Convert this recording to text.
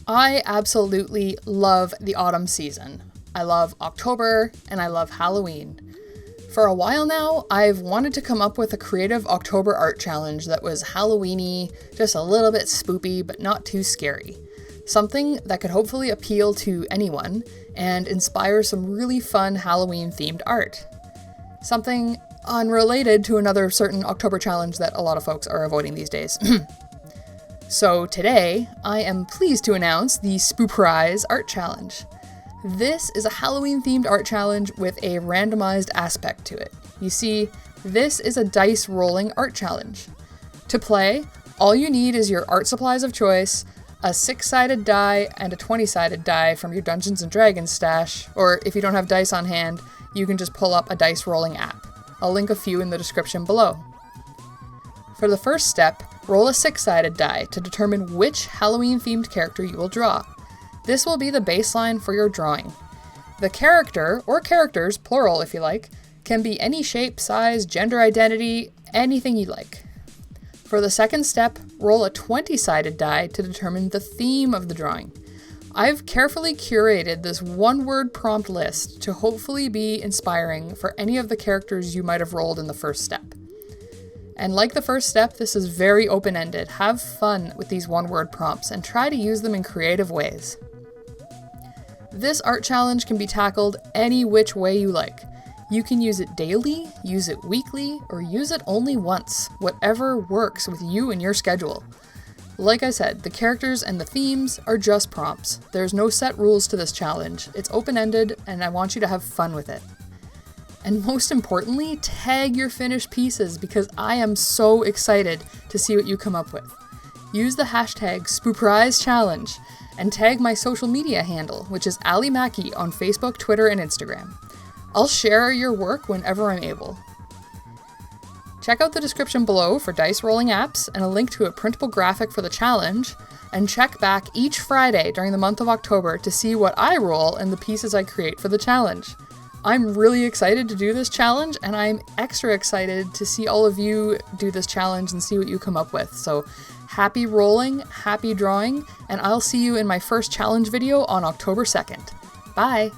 I absolutely love the autumn season. I love October and I love Halloween. For a while now, I've wanted to come up with a creative October art challenge that was Halloween-y, just a little bit spoopy, but not too scary. Something that could hopefully appeal to anyone and inspire some really fun Halloween-themed art. Something unrelated to another certain October challenge that a lot of folks are avoiding these days. So today, I am pleased to announce the SPOOPRISE art challenge. This is a Halloween-themed art challenge with a randomized aspect to it. You see, this is a dice rolling art challenge. To play, all you need is your art supplies of choice, a 6-sided die and a 20-sided die from your Dungeons & Dragons stash, or if you don't have dice on hand, you can just pull up a dice rolling app. I'll link a few in the description below. For the first step, roll a 6-sided die to determine which Halloween-themed character you will draw. This will be the baseline for your drawing. The character, or characters, plural if you like, can be any shape, size, gender identity, anything you like. For the second step, roll a 20-sided die to determine the theme of the drawing. I've carefully curated this one-word prompt list to hopefully be inspiring for any of the characters you might have rolled in the first step. And like the first step, this is very open-ended. Have fun with these one-word prompts and try to use them in creative ways. This art challenge can be tackled any which way you like. You can use it daily, use it weekly, or use it only once, whatever works with you and your schedule. Like I said, the characters and the themes are just prompts. There's no set rules to this challenge. It's open-ended, and I want you to have fun with it. And most importantly, tag your finished pieces because I am so excited to see what you come up with. Use the hashtag SPOOPRISEChallenge and tag my social media handle, which is Ali Mackey on Facebook, Twitter, and Instagram. I'll share your work whenever I'm able. Check out the description below for dice rolling apps and a link to a printable graphic for the challenge, and check back each Friday during the month of October to see what I roll and the pieces I create for the challenge. I'm really excited to do this challenge, and I'm extra excited to see all of you do this challenge and see what you come up with. So happy rolling, happy drawing, and I'll see you in my first challenge video on October 2nd. Bye!